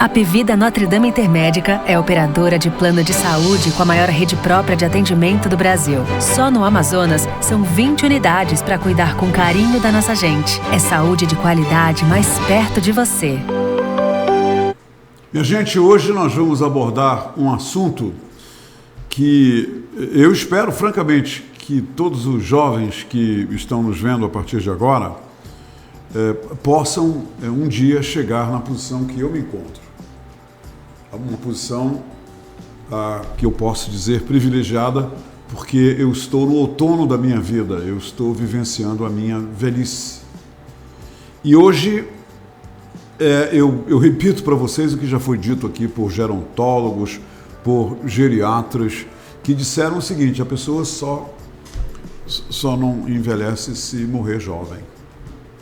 A Apvida Notre Dame Intermédica é operadora de plano de saúde com a maior rede própria de atendimento do Brasil. Só no Amazonas, são 20 unidades para cuidar com carinho da nossa gente. É saúde de qualidade mais perto de você. Minha gente, hoje nós vamos abordar um assunto que eu espero, francamente, que todos os jovens que estão nos vendo a partir de agora possam um dia chegar na posição que eu me encontro. Uma posição que eu posso dizer privilegiada, porque eu estou no outono da minha vida, eu estou vivenciando a minha velhice. E hoje eu repito para vocês o que já foi dito aqui por gerontólogos, por geriatras, que disseram o seguinte: a pessoa só não envelhece se morrer jovem.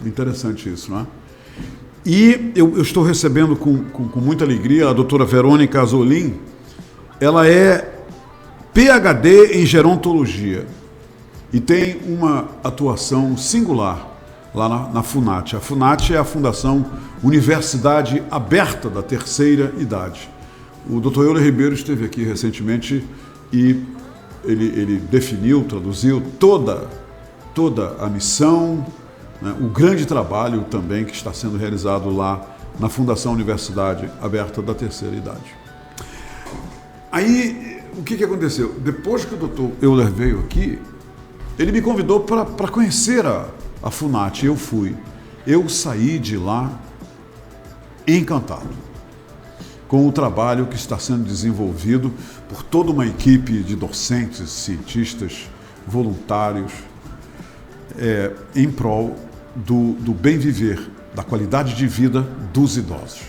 Interessante isso, não é? E eu estou recebendo com muita alegria a doutora Verônica Azolim. Ela é PhD em gerontologia e tem uma atuação singular lá na FUNAT. A FUNAT é a Fundação Universidade Aberta da Terceira Idade. O Dr. Euler Ribeiro esteve aqui recentemente e ele definiu, traduziu toda a missão, né, o grande trabalho também que está sendo realizado lá na Fundação Universidade Aberta da Terceira Idade. Aí, o que aconteceu? Depois que o Dr. Euler veio aqui, ele me convidou para conhecer a FUNAT. Eu fui. Eu saí de lá encantado com o trabalho que está sendo desenvolvido por toda uma equipe de docentes, cientistas, voluntários, em prol do bem viver, da qualidade de vida dos idosos.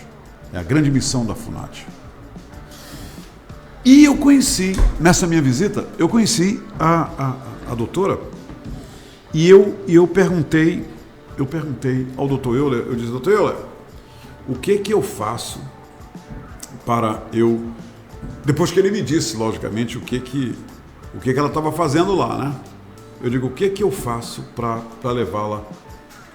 É a grande missão da FUNAT. E eu conheci, nessa minha visita, a doutora, e eu perguntei ao doutor Euler, eu disse: doutor Euler, o que eu faço para eu... Depois que ele me disse, logicamente, o que ela estava fazendo lá, né? Eu digo: o que eu faço para levá-la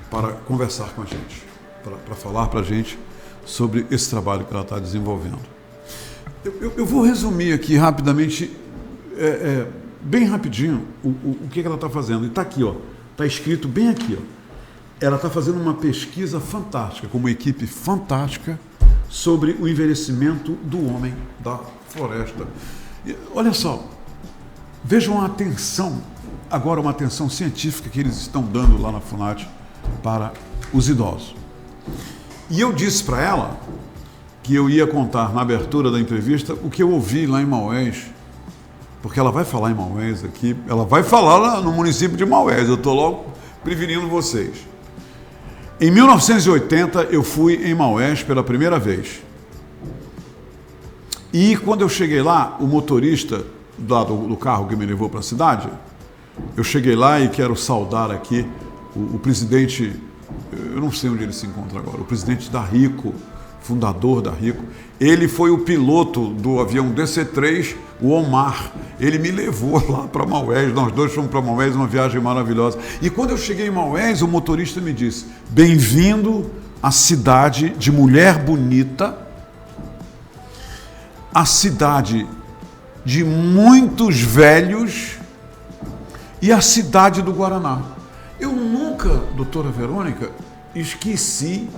para conversar com a gente, para falar para a gente sobre esse trabalho que ela está desenvolvendo. Eu vou resumir aqui rapidamente, bem rapidinho, o que ela está fazendo. E está aqui, está escrito bem aqui. Ela está fazendo uma pesquisa fantástica, com uma equipe fantástica, sobre o envelhecimento do homem da floresta. E, olha só, vejam a atenção, agora uma atenção científica que eles estão dando lá na FUNAT para os idosos. E eu disse para ela que eu ia contar na abertura da entrevista o que eu ouvi lá em Maués, porque ela vai falar em Maués aqui, ela vai falar lá no município de Maués, eu estou logo prevenindo vocês. Em 1980 eu fui em Maués pela primeira vez. E quando eu cheguei lá, o motorista do carro que me levou para a cidade, eu cheguei lá e quero saudar aqui o presidente, eu não sei onde ele se encontra agora, o presidente da RICO, fundador da RICO. Ele foi o piloto do avião DC-3, o Omar. Ele me levou lá para Maués, nós dois fomos para Maués, uma viagem maravilhosa. E quando eu cheguei em Maués, o motorista me disse: bem-vindo à cidade de Mulher Bonita, a cidade de muitos velhos e a cidade do Guaraná. Eu nunca, doutora Verônica, esqueci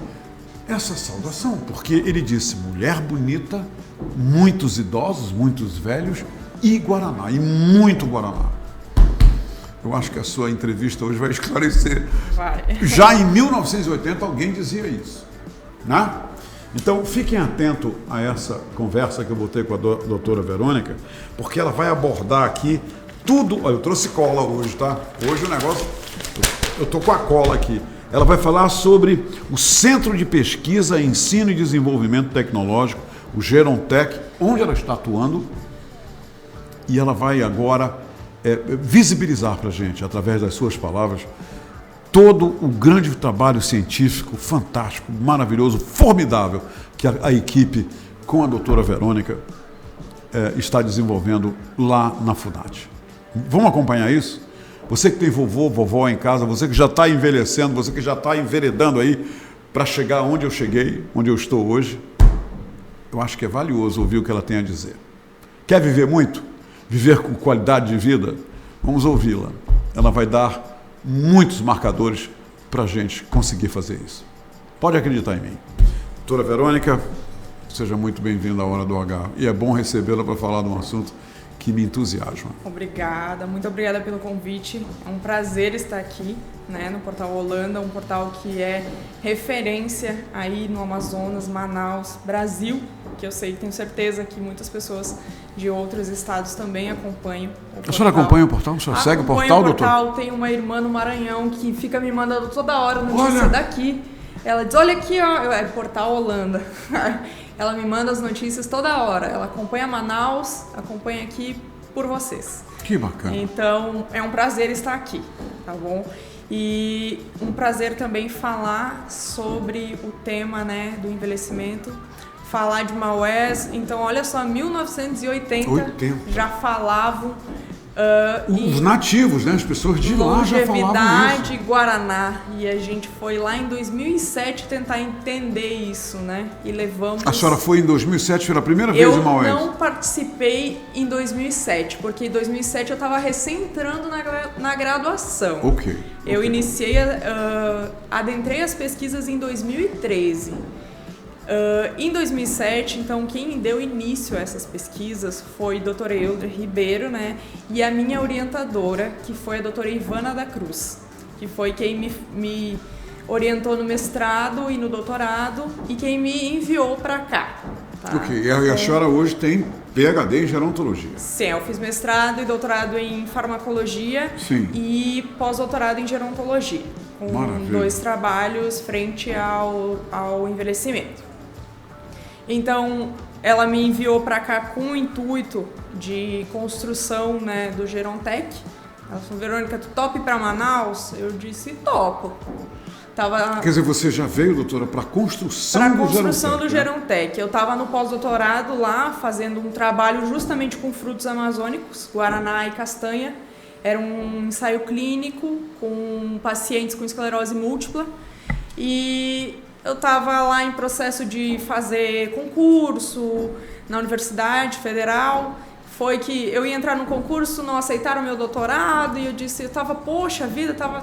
essa saudação, porque ele disse: mulher bonita, muitos idosos, muitos velhos e Guaraná, e muito Guaraná. Eu acho que a sua entrevista hoje vai esclarecer. Vai. Já em 1980 alguém dizia isso, né? Então fiquem atentos a essa conversa que eu vou ter com a doutora Verônica, porque ela vai abordar aqui tudo. Olha, eu trouxe cola hoje, tá? Hoje o negócio... Eu estou com a cola aqui. Ela vai falar sobre o Centro de Pesquisa, Ensino e Desenvolvimento Tecnológico, o Gerontec, onde ela está atuando, e ela vai agora visibilizar para a gente, através das suas palavras, todo o grande trabalho científico, fantástico, maravilhoso, formidável, que a equipe, com a doutora Verônica, está desenvolvendo lá na FUNAT. Vamos acompanhar isso? Você que tem vovô, vovó em casa, você que já está envelhecendo, você que já está enveredando aí para chegar onde eu cheguei, onde eu estou hoje, eu acho que é valioso ouvir o que ela tem a dizer. Quer viver muito? Viver com qualidade de vida? Vamos ouvi-la. Ela vai dar muitos marcadores para a gente conseguir fazer isso. Pode acreditar em mim. Doutora Verônica, seja muito bem-vinda à Hora do H. E é bom recebê-la para falar de um assunto que me entusiasma. Obrigada, muito obrigada pelo convite. É um prazer estar aqui, né, no Portal Holanda, um portal que é referência aí no Amazonas, Manaus, Brasil, que eu sei, tenho certeza que muitas pessoas de outros estados também acompanham o portal. A senhora acompanha o portal? A senhora segue o portal, doutor? Acompanho o portal, tenho uma irmã no Maranhão que fica me mandando toda hora notícia daqui. Ela diz, olha aqui, ó, é Portal Holanda. Ela me manda as notícias toda hora. Ela acompanha Manaus, acompanha aqui por vocês. Que bacana. Então, é um prazer estar aqui, tá bom? E um prazer também falar sobre o tema, né, do envelhecimento, falar de Maués. Então, olha só, 1980 já falavam os nativos, né? As pessoas de lá já falavam isso. Longevidade Guaraná. E a gente foi lá em 2007 tentar entender isso, né? E levamos... A senhora foi em 2007 pela primeira vez em Maués? Eu não participei em 2007, porque em 2007 eu estava recém entrando na graduação. Ok. Eu iniciei, adentrei as pesquisas em 2013. Em 2007, então, quem deu início a essas pesquisas foi a doutora Eudre Ribeiro, né? E a minha orientadora, que foi a doutora Ivana da Cruz, que foi quem me orientou no mestrado e no doutorado e quem me enviou para cá. Tá? Ok, e a senhora hoje tem PhD em gerontologia? Sim, eu fiz mestrado e doutorado em farmacologia. Sim. E pós-doutorado em gerontologia, com Maravilha. 2 trabalhos frente ao envelhecimento. Então, ela me enviou para cá com o intuito de construção, né, do Gerontec. Ela falou, Verônica, tu topa para Manaus? Eu disse, topo. Quer dizer, você já veio, doutora, para a construção do Gerontec? Para a construção do Gerontec. Eu estava no pós-doutorado lá, fazendo um trabalho justamente com frutos amazônicos, guaraná e castanha. Era um ensaio clínico com pacientes com esclerose múltipla. E eu estava lá em processo de fazer concurso na Universidade Federal. Foi que eu ia entrar no concurso, não aceitaram meu doutorado, e eu disse, eu estava, poxa vida, estava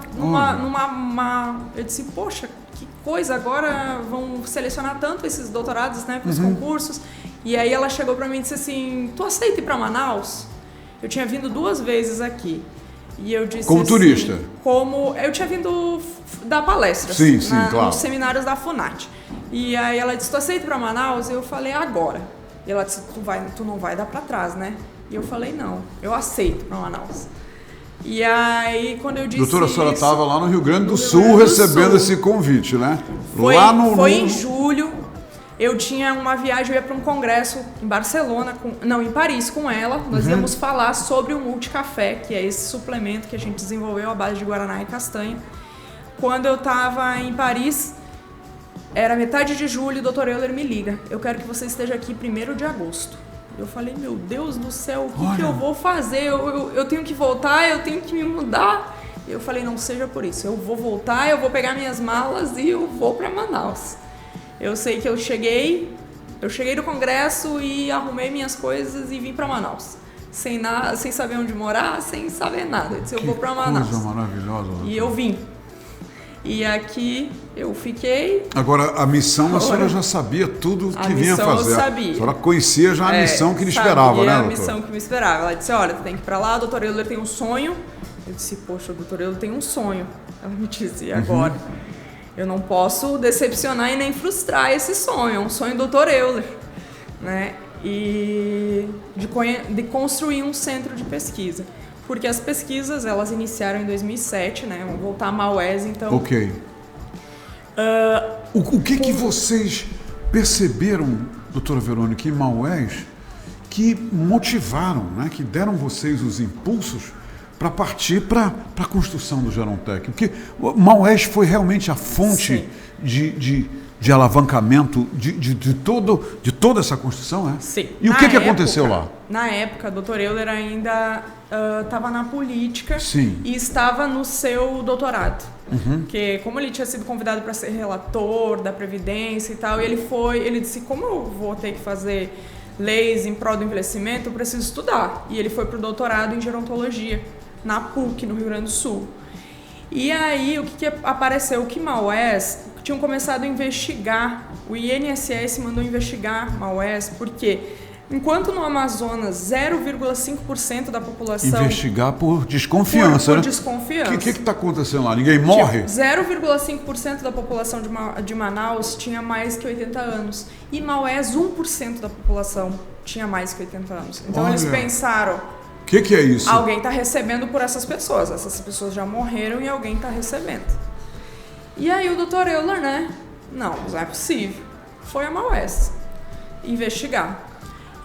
eu disse, poxa, que coisa, agora vão selecionar tanto esses doutorados, né, para os concursos. E aí ela chegou para mim e disse assim, tu aceita ir para Manaus? Eu tinha vindo 2 vezes aqui. E eu disse como assim, turista? Como eu tinha vindo dar palestras, sim, claro, nos seminários da FUNAT. E aí ela disse, tu aceita para Manaus? Eu falei, agora. E ela disse, tu não vai dar para trás, né? E eu falei, não, eu aceito para Manaus. E aí, quando eu disse doutora, a senhora isso, estava lá no Rio Grande do Sul recebendo esse convite, né? Foi em julho. Eu tinha uma viagem, eu ia para um congresso em Barcelona, em Paris com ela. Nós íamos falar sobre o multicafé, que é esse suplemento que a gente desenvolveu à base de guaraná e castanha. Quando eu estava em Paris, era metade de julho, o doutor Euler me liga. Eu quero que você esteja aqui 1º de agosto. Eu falei, meu Deus do céu, o que eu vou fazer? Eu tenho que voltar, eu tenho que me mudar. Eu falei, não seja por isso, eu vou voltar, eu vou pegar minhas malas e eu vou para Manaus. Eu sei que eu cheguei do congresso e arrumei minhas coisas e vim para Manaus. Sem saber onde morar, sem saber nada. Eu disse, eu vou para Manaus. Coisa maravilhosa. E eu vim. E aqui eu fiquei. Agora, a missão, a senhora já sabia tudo que vinha fazer. Eu sabia. A senhora conhecia já a missão que lhe esperava, né, doutor? A missão que me esperava. Ela disse, olha, tu tem que ir para lá, a doutora Euler tem um sonho. Eu disse, poxa, a doutora Euler tem um sonho. Ela me disse, e agora? Eu não posso decepcionar e nem frustrar esse sonho, é um sonho do Dr. Euler, né? E de construir um centro de pesquisa. Porque as pesquisas, elas iniciaram em 2007, né? Vamos voltar a Maués, então... Ok. O que vocês perceberam, doutora Verônica, em Maués, que motivaram, né? Que deram vocês os impulsos para partir para a construção do Gerontec? Porque Maués foi realmente a fonte de alavancamento de toda essa construção, é? Sim. E o que aconteceu lá? Na época, o Dr. Euler ainda estava na política. Sim. E estava no seu doutorado. Porque como ele tinha sido convidado para ser relator da Previdência e tal, ele disse, como eu vou ter que fazer leis em prol do envelhecimento, eu preciso estudar. E ele foi para o doutorado em gerontologia, na PUC, no Rio Grande do Sul. E aí, o que apareceu? O que Maués tinham começado a investigar, o INSS mandou investigar Maués, porque enquanto no Amazonas 0,5% da população... Investigar por desconfiança, por né? desconfiança. O que está acontecendo lá? Ninguém morre? 0,5% da população de Manaus tinha mais que 80 anos. E Maués, 1% da população tinha mais que 80 anos. Então Olha. eles pensaram... O que é isso? Alguém está recebendo por essas pessoas. Essas pessoas já morreram e alguém está recebendo. E aí o Dr. Euler, né? Não é possível. Foi a Maués investigar.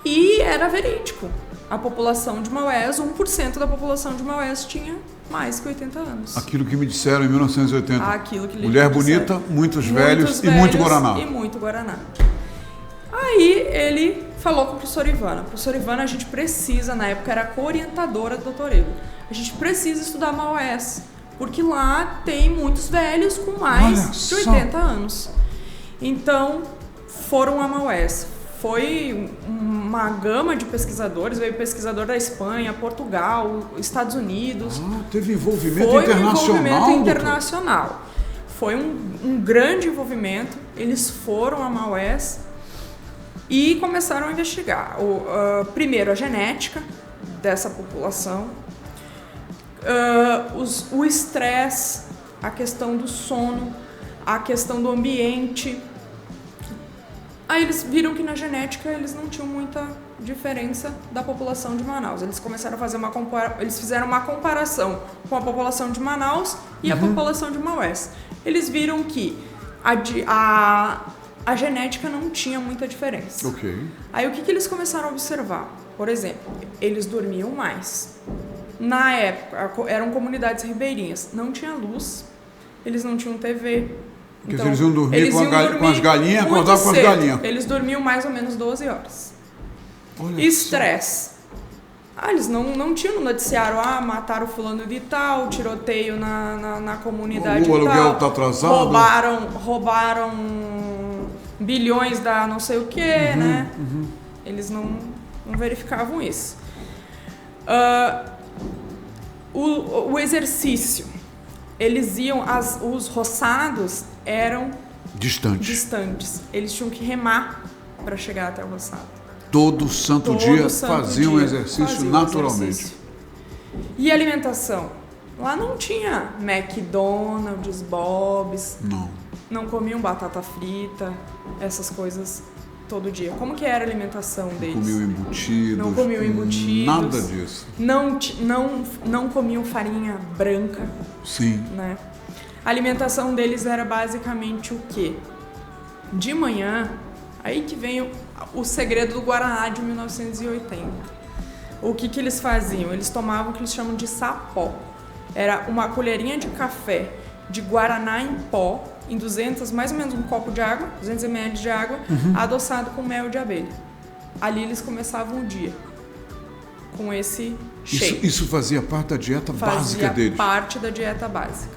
E era verídico. A população de Maués, 1% da população de Maués tinha mais que 80 anos. Aquilo que me disseram em 1980. Aquilo que Mulher bonita, muitos velhos e muito Guaraná. E muito Guaraná. Aí ele falou com a professora Ivana. A professora Ivana, a gente precisa, na época era co-orientadora do Dr. Euler, a gente precisa estudar Maués, porque lá tem muitos velhos com mais de 80 anos. Então, foram a Maués. Foi uma gama de pesquisadores, veio pesquisador da Espanha, Portugal, Estados Unidos. Teve envolvimento Foi internacional. Foi um envolvimento internacional. Foi um grande envolvimento. Eles foram a Maués e começaram a investigar. Primeiro, a genética dessa população, o estresse, a questão do sono, a questão do ambiente. Aí eles viram que na genética eles não tinham muita diferença da população de Manaus. Eles começaram a fazer eles fizeram uma comparação com a população de Manaus e a população de Maués. Eles viram que a genética não tinha muita diferença. Ok. Aí o que eles começaram a observar? Por exemplo, eles dormiam mais. Na época, eram comunidades ribeirinhas. Não tinha luz, eles não tinham TV. Porque então, eles iam dormir com as galinhas, acordar com as galinhas. Eles dormiam mais ou menos 12 horas. Olha estresse. Eles não tinham no noticiário, mataram fulano de tal, tiroteio na comunidade o tal. aluguel está atrasado. Roubaram bilhões da não sei o que, né? Eles não verificavam isso. O exercício. Eles iam, os roçados eram distantes. Eles tinham que remar para chegar até o roçado. Todo santo dia faziam exercício naturalmente. E alimentação? Lá não tinha McDonald's, Bob's. Não comiam batata frita, essas coisas todo dia. Como que era a alimentação deles? Não comiam embutidos. Nada disso. Não comiam farinha branca. Sim. Né? A alimentação deles era basicamente o quê? De manhã, aí que vem o segredo do Guaraná de 1980. O que eles faziam? Eles tomavam o que eles chamam de sapó. Era uma colherinha de café de Guaraná em pó, em mais ou menos um copo de água, 200 ml de água, adoçado com mel de abelha. Ali eles começavam o dia com esse shake. Isso fazia parte da dieta básica deles? Fazia parte da dieta básica.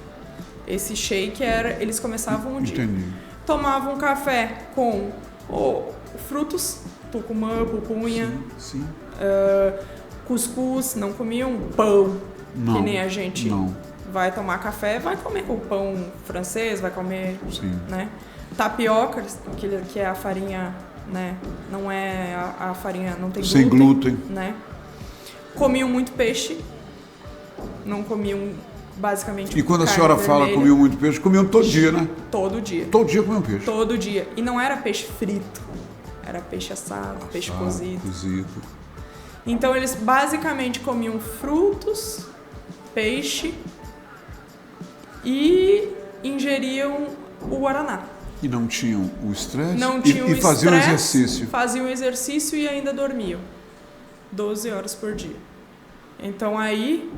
Esse shake eles começavam o dia. Entendi. Tomavam café com frutos, tucumã, pupunha, sim. Cuscuz, não comiam pão, que nem a gente vai tomar café, vai comer o pão francês, vai comer, né? Tapioca, que é a farinha, né? Não é a farinha, não tem glúten. Sem glúten. Né? Comiam muito peixe, não comiam basicamente. E quando a senhora fala comiam muito peixe, comiam todo dia, né? Todo dia. Todo dia comiam peixe? Todo dia. E não era peixe frito, era peixe assado, peixe cozido. Então eles basicamente comiam frutos, peixe e ingeriam o Guaraná. E não tinham o estresse? Não tinham e faziam exercício? Faziam exercício e ainda dormiam 12 horas por dia. Então aí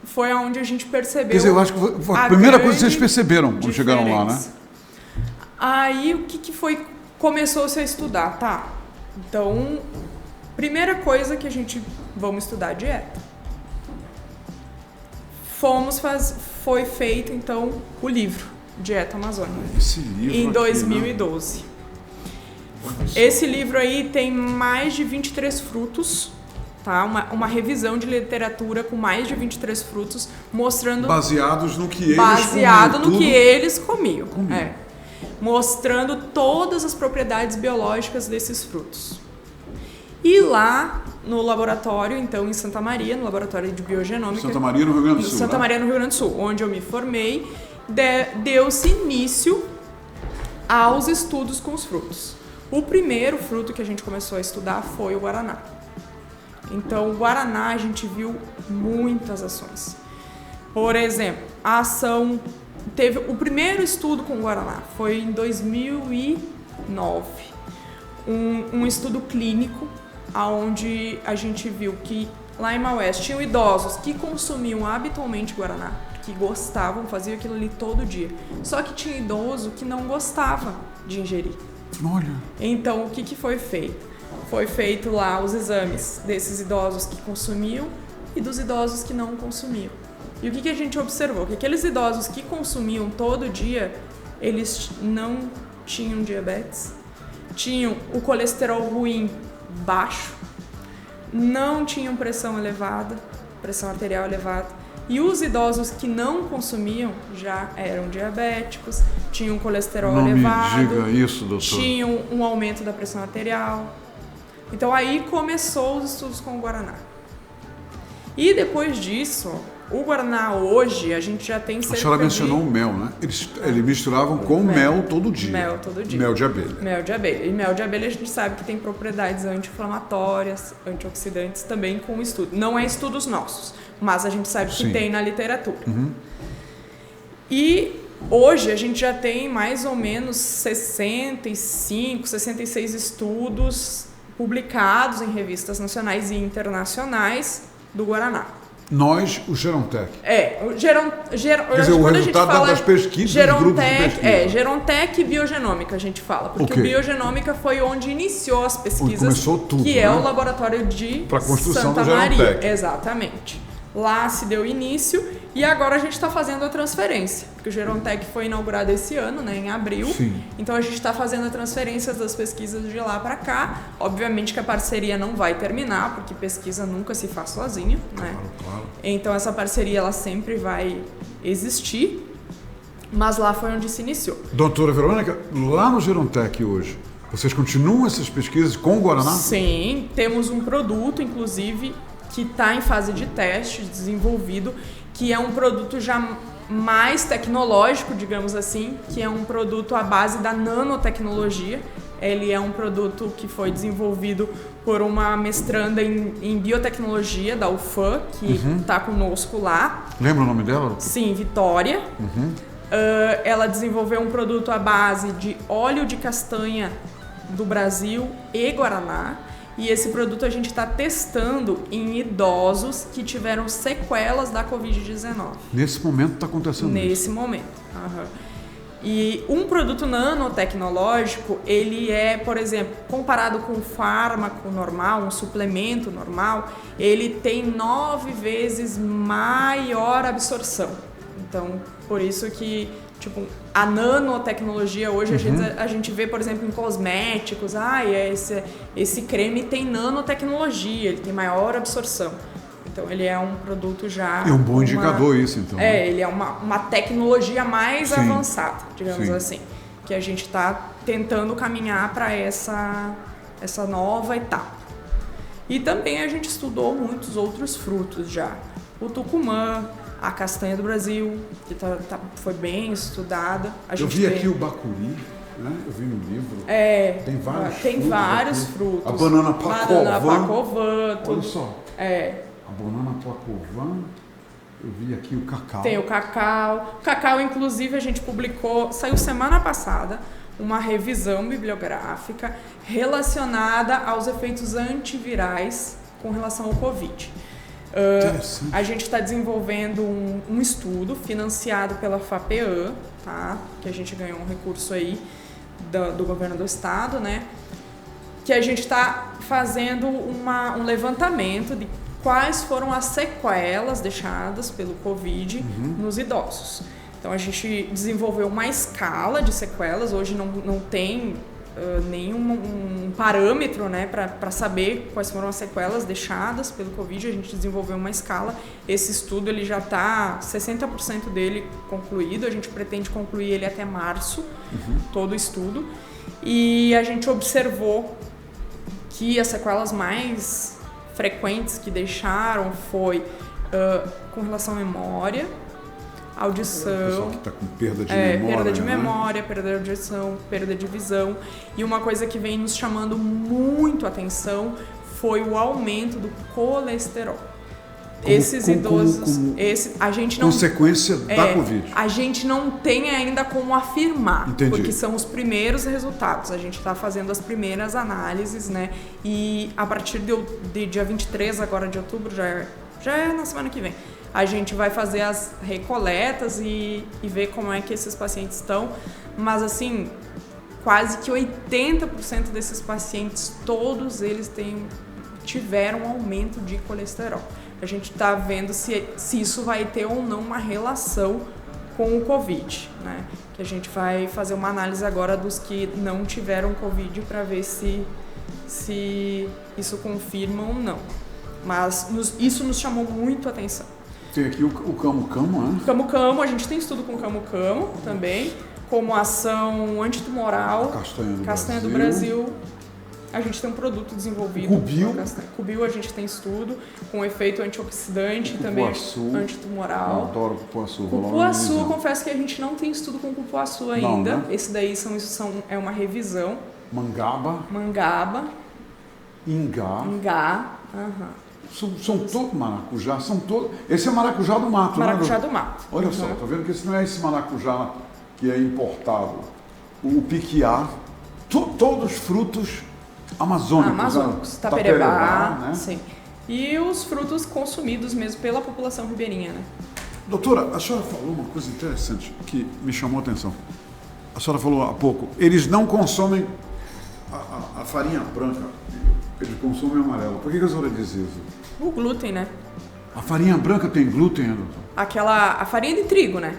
foi onde a gente percebeu. Quer dizer, eu acho que foi a primeira coisa que vocês perceberam quando chegaram lá, né? Aí o que foi? Começou-se a estudar, tá? Então, primeira coisa que vamos estudar dieta. foi feito então o livro Dieta Amazônica. Esse livro em aqui, 2012. Né? Esse livro aí tem mais de 23 frutos, tá? Uma revisão de literatura com mais de 23 frutos, mostrando... Baseados no que eles Baseado comiam. no que eles comiam. É. Mostrando todas as propriedades biológicas desses frutos. E lá no laboratório, então em Santa Maria, no laboratório de biogenômica... Santa Maria, no Rio Grande do Sul. Santa Maria, no Rio Grande do Sul, onde eu me formei, deu-se início aos estudos com os frutos. O primeiro fruto que a gente começou a estudar foi o guaraná. Então, o guaraná a gente viu muitas ações. Por exemplo, a ação... Teve o primeiro estudo com o guaraná, foi em 2009. Um estudo clínico, onde a gente viu que lá em Maués tinham idosos que consumiam habitualmente guaraná, que gostavam, faziam aquilo ali todo dia. Só que tinha idoso que não gostava de ingerir. Olha. Então, o que foi feito? Foi feito lá os exames desses idosos que consumiam e dos idosos que não consumiam. E o que a gente observou? Que aqueles idosos que consumiam todo dia, eles não tinham diabetes, tinham o colesterol ruim baixo, não tinham pressão elevada, pressão arterial elevada. E os idosos que não consumiam já eram diabéticos, tinham colesterol elevado, me diga isso, doutor. Tinham um aumento da pressão arterial. Então aí começou os estudos com o guaraná. E depois disso, o guaraná hoje, a gente já tem cerca de... A senhora mencionou o mel, né? Eles misturavam com mel todo dia. Mel todo dia. Mel de abelha. Mel de abelha. E mel de abelha a gente sabe que tem propriedades anti-inflamatórias, antioxidantes também com estudo. Não é estudos nossos, mas a gente sabe que tem na literatura. Uhum. E hoje a gente já tem mais ou menos 65, 66 estudos publicados em revistas nacionais e internacionais do guaraná. Nós, o Gerontec. Quer dizer, o resultado das pesquisas, dos grupos de pesquisa. Gerontec e biogenômica a gente fala, porque o biogenômica foi onde iniciou as pesquisas, começou tudo, que né? É o laboratório de pra construção Santa do Maria. Gerontec. Exatamente. Lá se deu início e agora a gente está fazendo a transferência, porque o Gerontec foi inaugurado esse ano, né, em abril. Sim. Então a gente está fazendo a transferência das pesquisas de lá para cá. Obviamente que a parceria não vai terminar, porque pesquisa nunca se faz sozinha, né? Claro. Então essa parceria ela sempre vai existir, mas lá foi onde se iniciou. Doutora Verônica, lá no Gerontec hoje, vocês continuam essas pesquisas com o guaraná? Sim, temos um produto, inclusive, que está em fase de teste, desenvolvido, que é um produto já mais tecnológico, digamos assim, que é um produto à base da nanotecnologia. Ele é um produto que foi desenvolvido por uma mestranda em biotecnologia da UFAM, que está conosco lá. Lembra o nome dela? Sim, Vitória. Ela desenvolveu um produto à base de óleo de castanha do Brasil e guaraná. E esse produto a gente está testando em idosos que tiveram sequelas da Covid-19. Nesse momento está acontecendo isso? Nesse momento. E um produto nanotecnológico, ele é, por exemplo, comparado com um fármaco normal, um suplemento normal, ele tem 9 vezes maior absorção. Então, por isso que, tipo, a nanotecnologia hoje, a gente vê, por exemplo, em cosméticos, esse creme tem nanotecnologia, ele tem maior absorção. Então, ele é um produto já... É um bom indicador isso, então. Ele é uma tecnologia mais avançada, digamos assim, que a gente está tentando caminhar para essa nova etapa. E também a gente estudou muitos outros frutos já. O tucumã, a castanha do Brasil, que foi bem estudada. Eu vi aqui o bacuri, né? Eu vi no livro. Tem vários frutos. A banana pacovan. Tudo. Olha só. A banana pacovan. Eu vi aqui o cacau. Tem o cacau. O cacau, inclusive, a gente publicou, saiu semana passada, uma revisão bibliográfica relacionada aos efeitos antivirais com relação ao Covid. A gente está desenvolvendo um estudo financiado pela FAPEAM, tá? Que a gente ganhou um recurso aí do governo do estado, né? Que a gente está fazendo um levantamento de quais foram as sequelas deixadas pelo Covid nos idosos. Então a gente desenvolveu uma escala de sequelas, hoje não tem nenhum parâmetro, né, para saber quais foram as sequelas deixadas pelo Covid. A gente desenvolveu uma escala. Esse estudo ele já está 60% dele concluído, a gente pretende concluir ele até março, todo o estudo. E a gente observou que as sequelas mais frequentes que deixaram foi com relação à memória, audição, o pessoal que está com perda de memória, perda de memória, perda de audição, perda de visão. E uma coisa que vem nos chamando muito a atenção foi o aumento do colesterol. Esses idosos, a gente não, consequência da Covid. A gente não tem ainda como afirmar, Entendi. Porque são os primeiros resultados. A gente está fazendo as primeiras análises, né? E a partir de dia 23 agora de outubro, já é na semana que vem, a gente vai fazer as recoletas e ver como é que esses pacientes estão. Mas assim, quase que 80% desses pacientes, todos eles tiveram um aumento de colesterol. A gente está vendo se isso vai ter ou não uma relação com o Covid, né? Que a gente vai fazer uma análise agora dos que não tiveram Covid para ver se isso confirma ou não. Mas isso nos chamou muito a atenção. Tem aqui o Camu-Camu, né? Camu-Camu, a gente tem estudo com Camu-Camu também, como ação antitumoral. Castanha do Brasil. A gente tem um produto desenvolvido. Cubil a gente tem estudo com efeito antioxidante e também antitumoral. Eu adoro cupuaçu. Cupuaçu, confesso que a gente não tem estudo com cupuaçu ainda. Não, né? Esse daí é uma revisão. Mangaba. Ingá. São todos maracujá, Esse é maracujá do mato, maracujá né? do mato. Olha só, tá vendo que esse não é esse maracujá que é importado. O piquiá, todos frutos amazônicos. Tapereba, né? Sim. E os frutos consumidos mesmo pela população ribeirinha, né? Doutora, a senhora falou uma coisa interessante que me chamou a atenção. A senhora falou há pouco, eles não consomem a farinha branca, eles consomem amarela. Por que a senhora diz isso? O glúten, né? A farinha branca tem glúten, doutor? A farinha de trigo, né?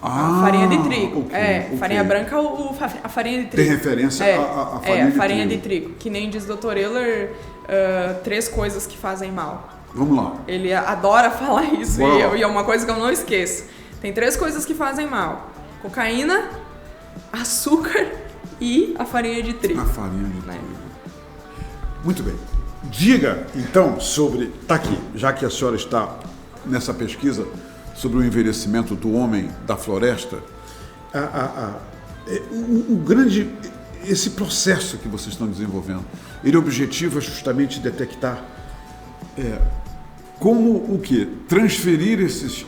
A farinha de trigo. Okay. Farinha branca, a farinha de trigo. Tem referência à farinha de farinha trigo. de trigo. Que nem diz Dr. Euler, 3 coisas que fazem mal. Vamos lá. Ele adora falar isso e é uma coisa que eu não esqueço. Tem 3 coisas que fazem mal: cocaína, açúcar e a farinha de trigo. A farinha de trigo. Muito bem. Diga, então, tá aqui, já que a senhora está nessa pesquisa sobre o envelhecimento do homem da floresta, esse processo que vocês estão desenvolvendo, ele objetiva justamente detectar como o quê? Transferir esses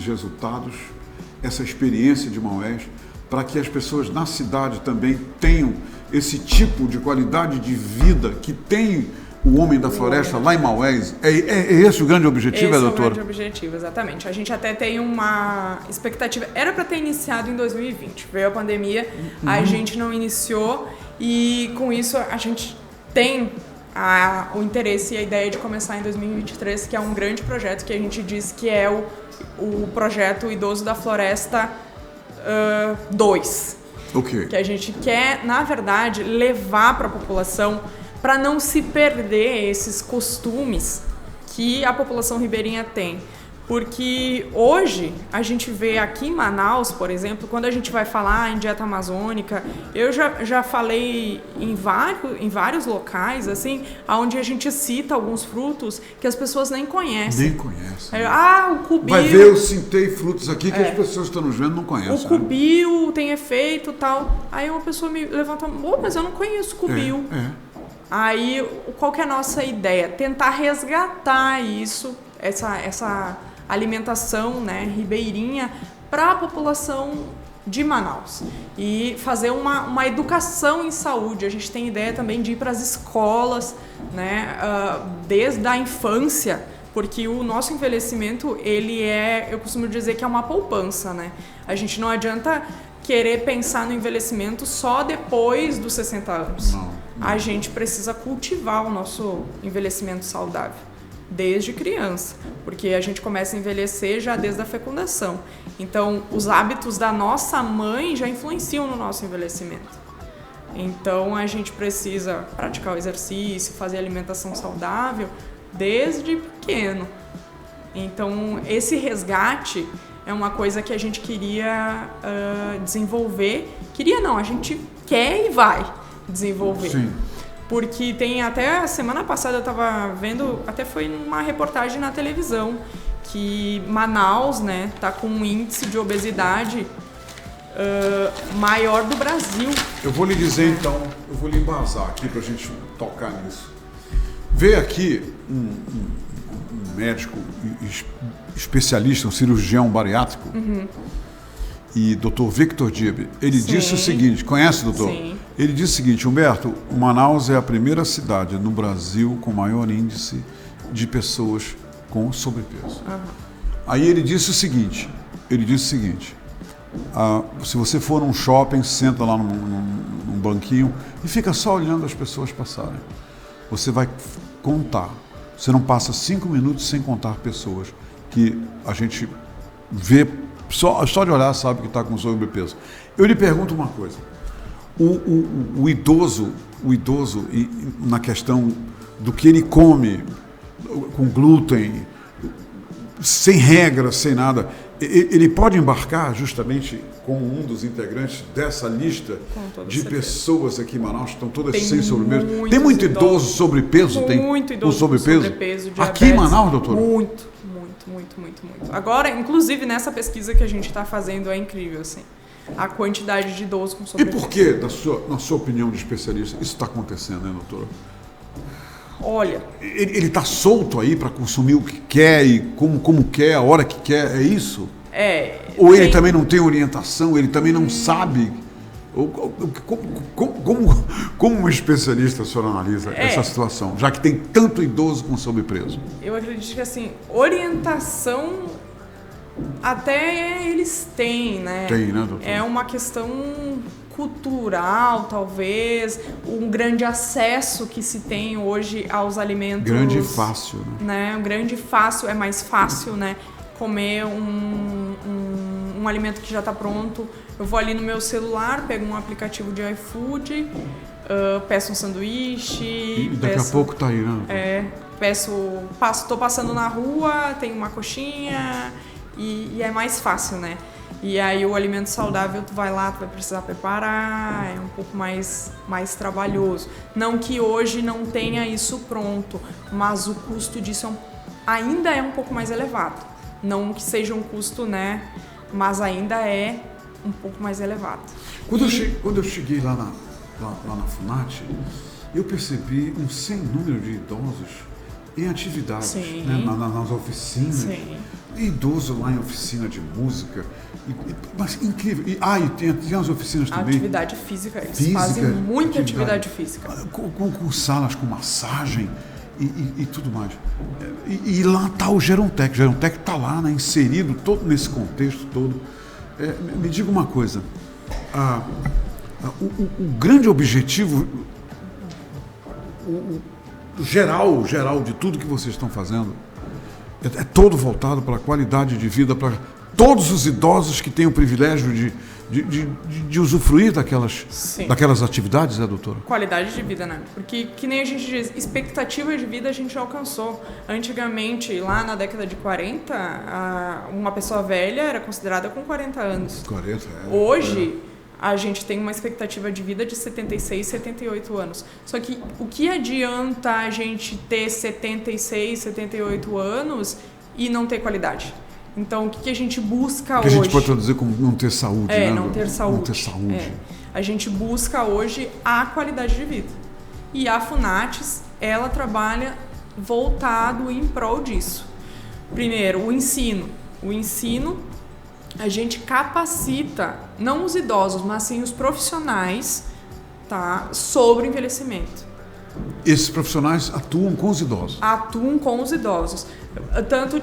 resultados, essa experiência de Maués, para que as pessoas na cidade também tenham esse tipo de qualidade de vida que tem o homem da floresta lá em Maués. É esse o grande objetivo, doutor? Esse é o grande objetivo, exatamente. A gente até tem uma expectativa, era para ter iniciado em 2020, veio a pandemia, a gente não iniciou e com isso a gente tem o interesse e a ideia de começar em 2023, que é um grande projeto que a gente diz que é o projeto Idoso da Floresta 2. Okay. Que a gente quer, na verdade, levar para a população para não se perder esses costumes que a população ribeirinha tem. Porque hoje a gente vê aqui em Manaus, por exemplo, quando a gente vai falar em dieta amazônica, eu já falei em vários locais, assim, onde a gente cita alguns frutos que as pessoas nem conhecem. Nem conhecem. O cubil... Vai ver, eu citei frutos aqui que as pessoas que estão nos vendo não conhecem. O cubil tem efeito e tal. Aí uma pessoa me levanta, mas eu não conheço cubil. Aí, qual que é a nossa ideia? Tentar resgatar isso, essa alimentação, né, ribeirinha para a população de Manaus e fazer uma educação em saúde. A gente tem ideia também de ir para as escolas, né, desde a infância, porque o nosso envelhecimento, eu costumo dizer que é uma poupança, né? A gente não adianta querer pensar no envelhecimento só depois dos 60 anos. Não. A gente precisa cultivar o nosso envelhecimento saudável. desde criança, porque a gente começa a envelhecer já desde a fecundação. Então, os hábitos da nossa mãe já influenciam no nosso envelhecimento. Então, a gente precisa praticar o exercício, fazer alimentação saudável desde pequeno. Então, esse resgate é uma coisa que a gente queria desenvolver. Queria não, a gente quer e vai desenvolver. Sim. Porque tem até a semana passada eu estava vendo, até foi numa reportagem na televisão, que Manaus, né, tá com um índice de obesidade maior do Brasil. Eu vou lhe dizer então, eu vou lhe embasar aqui pra gente tocar nisso. Veio aqui um médico especialista, um cirurgião bariátrico, e Dr. Victor Diebe, ele Sim. disse o seguinte, conhece, doutor? Sim. Ele disse o seguinte, Humberto, Manaus é a primeira cidade no Brasil com maior índice de pessoas com sobrepeso. Aí ele disse o seguinte, se você for num shopping, senta lá num banquinho e fica só olhando as pessoas passarem. Você vai contar. Você não passa 5 minutos sem contar pessoas que a gente vê, só de olhar sabe que está com sobrepeso. Eu lhe pergunto uma coisa. O idoso, na questão do que ele come, com glúten, sem regra, sem nada, ele pode embarcar justamente como um dos integrantes dessa lista de certeza. Pessoas aqui em Manaus que estão todas Tem sem sobrepeso. muitos Tem muito idoso idosos. sobrepeso? Muito idoso com sobrepeso? diabetes. Aqui em Manaus, doutor? Muito. Agora, inclusive, nessa pesquisa que a gente está fazendo é incrível, assim. A quantidade de idosos com E sobrepeso. por que, na sua opinião de especialista, isso está acontecendo, né, doutora? Olha, Ele está solto aí para consumir o que quer e como quer, a hora que quer, é isso? Ou ele também não tem orientação, ele também não sabe? Como um especialista a senhora analisa essa situação, já que tem tanto idoso com sobrepeso? Eu acredito que, assim, orientação até eles têm, né? Tem, né, doutor? É uma questão cultural, talvez, um grande acesso que se tem hoje aos alimentos. Grande e fácil, né? Um grande e fácil, é mais fácil, né? Comer um alimento que já está pronto. Eu vou ali no meu celular, pego um aplicativo de iFood, peço um sanduíche. E daqui a pouco tá aí, né? Tô passando na rua, tem uma coxinha e é mais fácil, né? E aí o alimento saudável, tu vai lá, tu vai precisar preparar, é um pouco mais trabalhoso. Não que hoje não tenha isso pronto, mas o custo disso ainda é um pouco mais elevado. Não que seja um custo, né? Mas ainda é um pouco mais elevado. Quando eu cheguei lá na FUNAT, eu percebi um sem número de idosos em atividades, né, nas oficinas. Sim. Idoso lá em oficina de música. Mas incrível. E tem as oficinas também. Atividade física, eles fazem muita atividade física. Com salas, com massagem e tudo mais. E lá está o Gerontec. O Gerontec está lá, né, inserido todo nesse contexto todo. Me diga uma coisa. O grande objetivo geral de tudo que vocês estão fazendo é todo voltado para a qualidade de vida, para todos os idosos que têm o privilégio de usufruir daquelas atividades, doutora? Qualidade de vida, né? Porque, que nem a gente diz, expectativa de vida a gente já alcançou. Antigamente, lá na década de 40, uma pessoa velha era considerada com 40 anos. 40, Hoje, a gente tem uma expectativa de vida de 76, 78 anos. Só que o que adianta a gente ter 76, 78 anos e não ter qualidade? Então, o que a gente busca hoje? Que a gente pode traduzir como não ter saúde, né? Não ter saúde. Não ter saúde. A gente busca hoje a qualidade de vida. E a FUNATES, ela trabalha voltado em prol disso. Primeiro, o ensino. O ensino, a gente capacita, não os idosos, mas sim os profissionais, tá, sobre o envelhecimento. Esses profissionais atuam com os idosos? Atuam com os idosos. Tanto,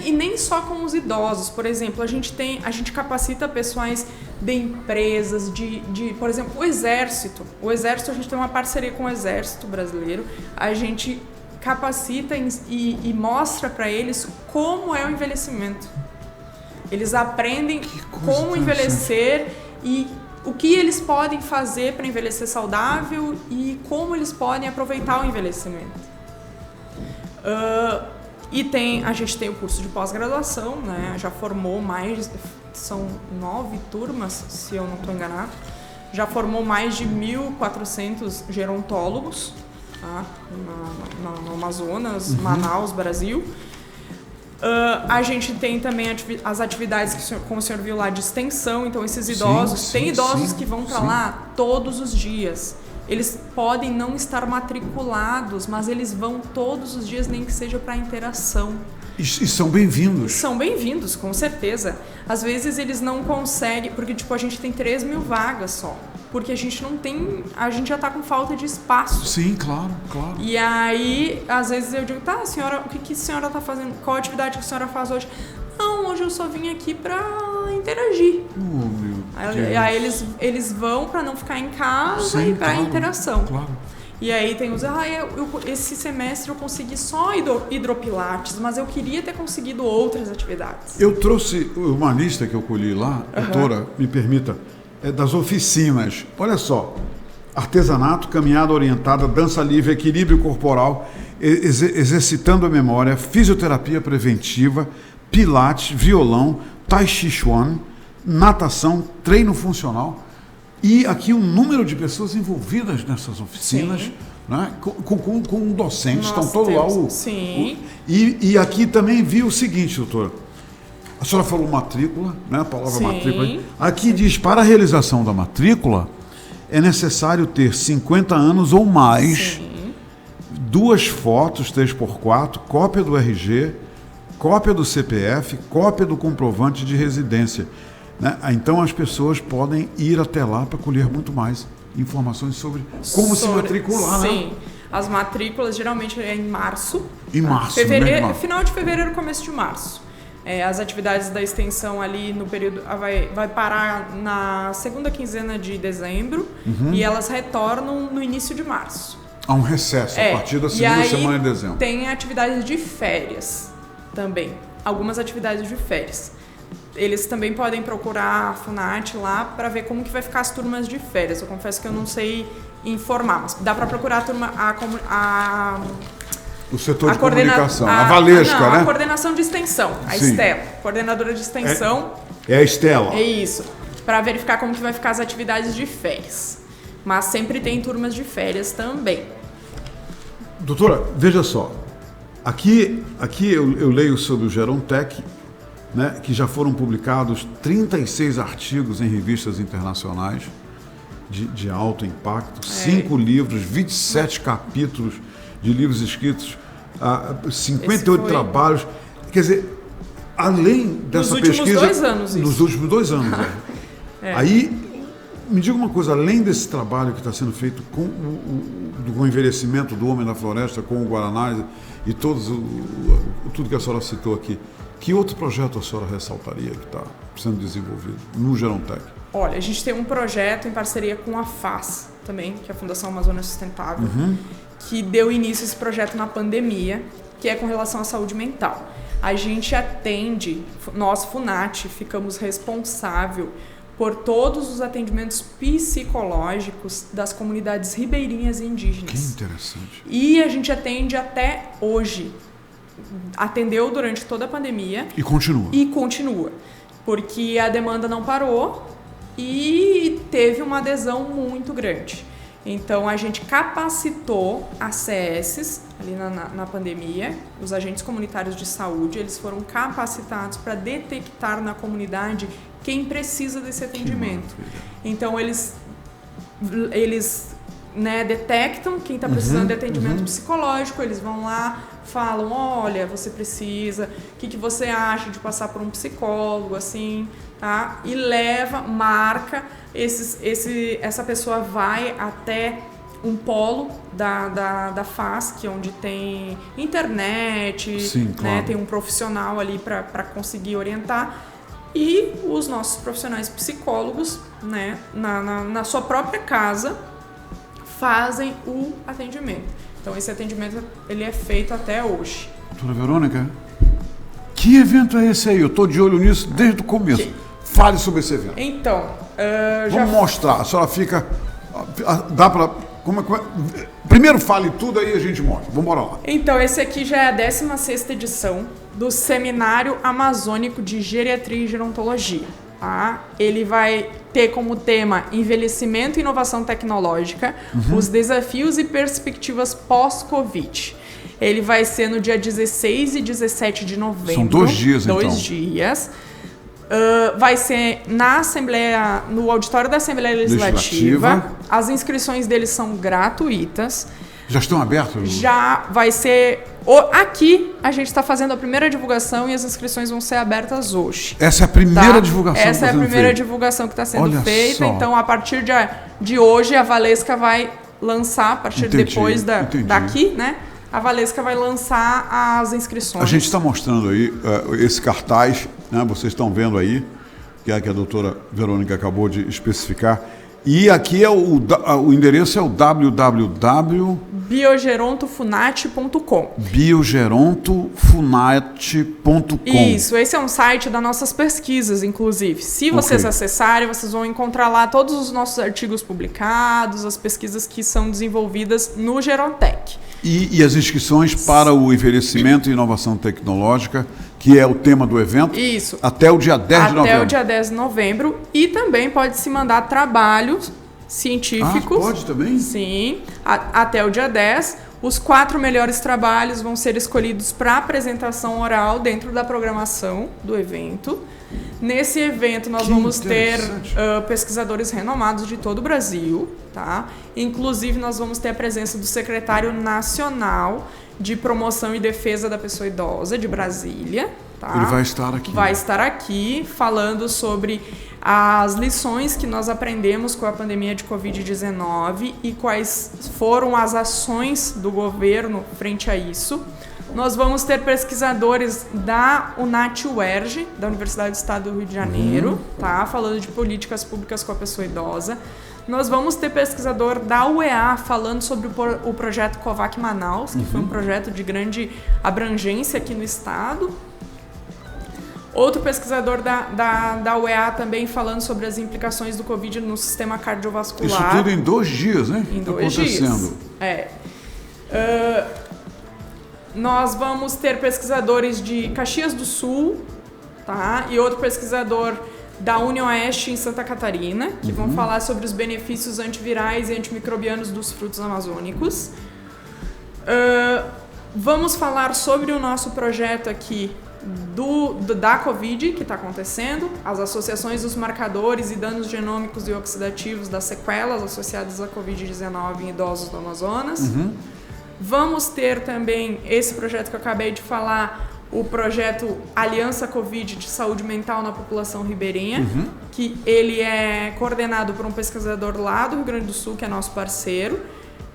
e nem só com os idosos. Por exemplo, a gente capacita pessoas de empresas, por exemplo, o Exército. O Exército, a gente tem uma parceria com o Exército Brasileiro. A gente capacita e mostra para eles como é o envelhecimento. Eles aprendem como envelhecer e o que eles podem fazer para envelhecer saudável e como eles podem aproveitar o envelhecimento. A gente tem o curso de pós-graduação, né? Já formou são 9 turmas, se eu não estou enganado. Já formou mais de 1.400 gerontólogos, tá? no Amazonas, Manaus, Brasil. A gente tem também as atividades, como o senhor viu lá, de extensão. Então, esses idosos, tem idosos que vão para lá todos os dias. Eles podem não estar matriculados, mas eles vão todos os dias, nem que seja para interação. E são bem-vindos. São bem-vindos, com certeza. Às vezes eles não conseguem, porque a gente tem 3.000 vagas só. Porque a gente já está com falta de espaço. Sim, claro. E aí, às vezes eu digo, tá, senhora, o que a senhora está fazendo? Qual a atividade que a senhora faz hoje? Não, hoje eu só vim aqui para interagir. Meu Aí eles vão para não ficar em casa e para interação. Claro. E aí tem esse semestre eu consegui só hidropilates, mas eu queria ter conseguido outras atividades. Eu trouxe uma lista que eu colhi lá, doutora, me permita, das oficinas. Olha só, artesanato, caminhada orientada, dança livre, equilíbrio corporal, exercitando a memória, fisioterapia preventiva, pilates, violão, tai chi chuan, natação, treino funcional. E aqui o número de pessoas envolvidas nessas oficinas, né? com docentes, estão todos lá. E aqui também vi o seguinte, doutora. A senhora falou matrícula, né? A palavra matrícula. Aqui diz, para a realização da matrícula, é necessário ter 50 anos ou mais, 2 fotos 3x4, cópia do RG, cópia do CPF, cópia do comprovante de residência. Né? Então as pessoas podem ir até lá para colher muito mais informações sobre como se matricular. Sim, né? As matrículas geralmente é em março. Em março, final de fevereiro, começo de março. As atividades da extensão ali no período vai parar na segunda quinzena de dezembro e elas retornam no início de março. Há um recesso a partir da segunda semana de dezembro. Tem atividades de férias também, algumas atividades de férias. Eles também podem procurar a FUNAT lá para ver como que vai ficar as turmas de férias. Eu confesso que eu não sei informar, mas dá para procurar a turma, o setor de comunicação, a Valesca, né? A coordenação de extensão, a Estela, coordenadora de extensão. É a Estela. É isso, para verificar como que vai ficar as atividades de férias. Mas sempre tem turmas de férias também. Doutora, veja só, aqui eu leio sobre o Gerontech, né, que já foram publicados 36 artigos em revistas internacionais de alto impacto, 5 livros, 27 capítulos de livros escritos, 58 trabalhos. Quer dizer, além dessa pesquisa... Nos últimos 2 anos. Aí, me diga uma coisa, além desse trabalho que está sendo feito com o envelhecimento do homem na floresta, com o Guaraná e tudo que a senhora citou aqui, que outro projeto a senhora ressaltaria que está sendo desenvolvido no Gerontech? Olha, a gente tem um projeto em parceria com a FAS também, que é a Fundação Amazônia Sustentável, que deu início a esse projeto na pandemia, que é com relação à saúde mental. A gente atende, nós, FUNAT, ficamos responsável por todos os atendimentos psicológicos das comunidades ribeirinhas e indígenas. Que interessante. E a gente atende até hoje. Atendeu durante toda a pandemia. E continua. Porque a demanda não parou e teve uma adesão muito grande. Então, a gente capacitou as CSs ali na pandemia, os agentes comunitários de saúde, eles foram capacitados para detectar na comunidade quem precisa desse atendimento. Então, eles detectam quem está precisando de atendimento psicológico, eles vão lá, falam, olha, você precisa, o que você acha de passar por um psicólogo, assim, tá? E marca, essa pessoa vai até um polo da FAS, que é onde tem internet, sim, claro, né, tem um profissional ali para conseguir orientar, e os nossos profissionais psicólogos, né, na sua própria casa, fazem o atendimento. Então esse atendimento ele é feito até hoje. Doutora Verônica, que evento é esse aí? Eu estou de olho nisso desde o começo. Fale sobre esse evento. Então, vamos mostrar. A senhora fica... Dá para... Primeiro fale tudo, aí a gente mostra. Vamos embora lá. Então, esse aqui já é a 16ª edição do Seminário Amazônico de Geriatria e Gerontologia. Tá? Ele vai ter como tema Envelhecimento e Inovação Tecnológica, os desafios e perspectivas pós-Covid. Ele vai ser no dia 16 e 17 de novembro. São 2 dias, então. 2 dias. Vai ser na Assembleia, no auditório da Assembleia Legislativa. As inscrições deles são gratuitas. Já estão abertos? Já vai ser... Aqui a gente está fazendo a primeira divulgação e as inscrições vão ser abertas hoje. Essa é a primeira divulgação Essa é a primeira divulgação que está sendo feita. Só. Então, a partir de hoje, a Valesca vai lançar, a partir depois daqui, né? A Valesca vai lançar as inscrições. A gente está mostrando aí esse cartaz, né? Vocês estão vendo aí, que é a doutora Verônica acabou de especificar. E aqui o endereço é o biogerontofunat.com. biogerontofunat.com. Isso, esse é um site das nossas pesquisas, inclusive. Se vocês acessarem, vocês vão encontrar lá todos os nossos artigos publicados, as pesquisas que são desenvolvidas no Gerontec. E as inscrições para o envelhecimento e inovação tecnológica, que é o tema do evento. Isso. Até o dia 10 de novembro. Até o dia 10 de novembro. E também pode se mandar trabalhos científicos. Pode também? Sim. Até o dia 10. Os 4 melhores trabalhos vão ser escolhidos para apresentação oral dentro da programação do evento. Nesse evento nós vamos ter pesquisadores renomados de todo o Brasil, tá? Inclusive nós vamos ter a presença do secretário nacional de promoção e defesa da pessoa idosa de Brasília, tá? Ele vai estar aqui. Vai estar aqui falando sobre as lições que nós aprendemos com a pandemia de Covid-19 e quais foram as ações do governo frente a isso. Nós vamos ter pesquisadores da UNAT-UERJ, da Universidade do Estado do Rio de Janeiro, tá? Falando de políticas públicas com a pessoa idosa. Nós vamos ter pesquisador da UEA falando sobre o projeto COVAC Manaus, que foi um projeto de grande abrangência aqui no estado. Outro pesquisador da UEA também falando sobre as implicações do Covid no sistema cardiovascular. Isso tudo em 2 dias, né? Em 2 dias. Nós vamos ter pesquisadores de Caxias do Sul, tá? E outro pesquisador da UniOeste em Santa Catarina, que vão falar sobre os benefícios antivirais e antimicrobianos dos frutos amazônicos. Vamos falar sobre o nosso projeto aqui da Covid, que está acontecendo, as associações dos marcadores e danos genômicos e oxidativos das sequelas associadas à Covid-19 em idosos do Amazonas. Vamos ter também esse projeto que eu acabei de falar, o projeto Aliança Covid de Saúde Mental na População Ribeirinha, que ele é coordenado por um pesquisador lá do Rio Grande do Sul, que é nosso parceiro,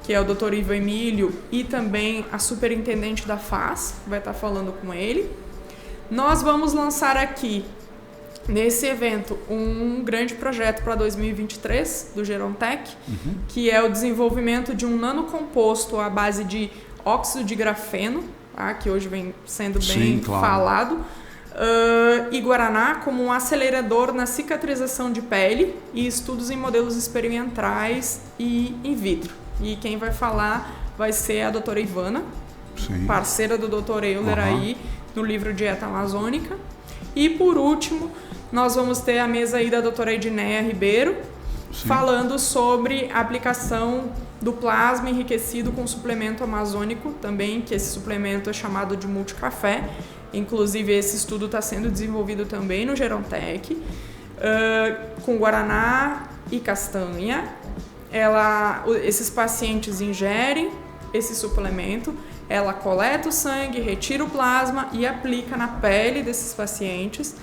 que é o Dr. Ivo Emílio, e também a superintendente da FAS, que vai estar falando com ele. Nós vamos lançar aqui, nesse evento, um grande projeto para 2023 do Gerontec, que é o desenvolvimento de um nanocomposto à base de óxido de grafeno, tá? Que hoje vem sendo bem falado, e guaraná como um acelerador na cicatrização de pele e estudos em modelos experimentais e in vitro. E quem vai falar vai ser a doutora Ivana, parceira do Dr. Euler aí no livro Dieta Amazônica. E por último, nós vamos ter a mesa aí da doutora Edneia Ribeiro, falando sobre a aplicação do plasma enriquecido com suplemento amazônico também, que esse suplemento é chamado de multicafé. Inclusive, esse estudo está sendo desenvolvido também no Gerontec, com guaraná e castanha. Esses pacientes ingerem esse suplemento, ela coleta o sangue, retira o plasma e aplica na pele desses pacientes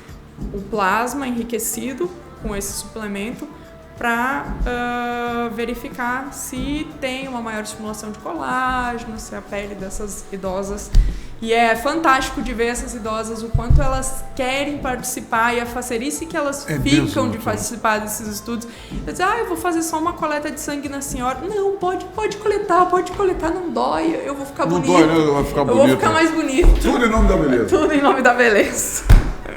o plasma enriquecido com esse suplemento para verificar se tem uma maior estimulação de colágeno, se a pele dessas idosas E é fantástico de ver essas idosas, o quanto elas querem participar e a facerice que elas ficam de participar desses estudos. Eu digo, eu vou fazer só uma coleta de sangue na senhora. Não, pode coletar, não dói, eu vou ficar bonito. Não dói, né? Vai ficar bonito. Eu vou ficar mais bonito. Tudo em nome da beleza. Tudo em nome da beleza.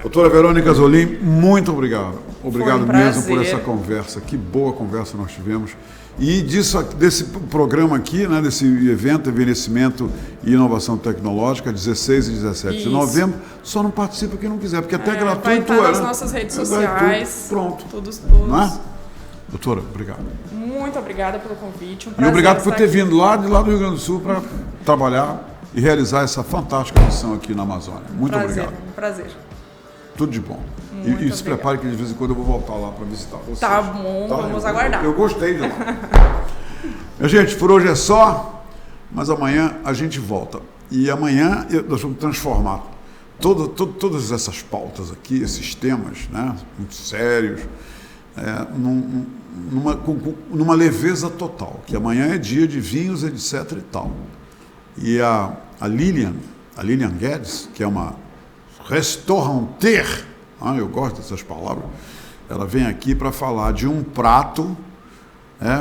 Doutora Verônica Zolim, muito obrigado. Obrigado mesmo por prazer. essa conversa. Que boa conversa nós tivemos. E desse programa aqui, né, desse evento, Envelhecimento e Inovação Tecnológica, 16 e 17 de novembro, só não participa quem não quiser, porque até gratuito vai estar nas nossas redes sociais. Pronto. Tudo. Não é? Doutora, obrigado. Muito obrigada pelo convite. E obrigado por ter vindo lá do Rio Grande do Sul para trabalhar e realizar essa fantástica missão aqui na Amazônia. Muito obrigado. Um prazer. Tudo de bom. E se prepare que de vez em quando eu vou voltar lá para visitar vocês. Tá bom, vamos aguardar. Eu gostei de lá. Minha gente, por hoje é só, mas amanhã a gente volta. E amanhã nós vamos transformar todas essas pautas aqui, esses temas, né, muito sérios, numa leveza total, que amanhã é dia de vinhos, etc. e tal. E a Lilian Guedes, que é uma restauranteira, eu gosto dessas palavras, ela vem aqui para falar de um prato,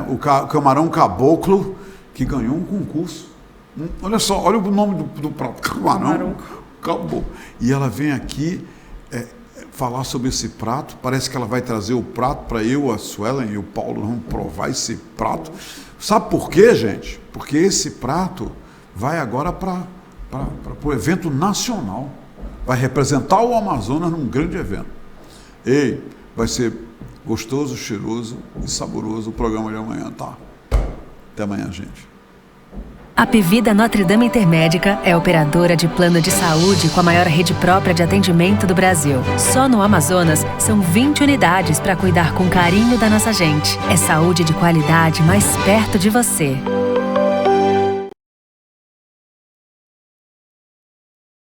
o camarão caboclo, que ganhou um concurso. Olha só, olha o nome do prato, camarão caboclo. E ela vem aqui falar sobre esse prato, parece que ela vai trazer o prato para eu, a Suelen e o Paulo, vamos provar esse prato. Sabe por quê, gente? Porque esse prato vai agora para o evento nacional. Vai representar o Amazonas num grande evento. Vai ser gostoso, cheiroso e saboroso o programa de amanhã, tá? Até amanhã, gente. A Apvida Notre Dame Intermédica é operadora de plano de saúde com a maior rede própria de atendimento do Brasil. Só no Amazonas, são 20 unidades para cuidar com carinho da nossa gente. É saúde de qualidade mais perto de você.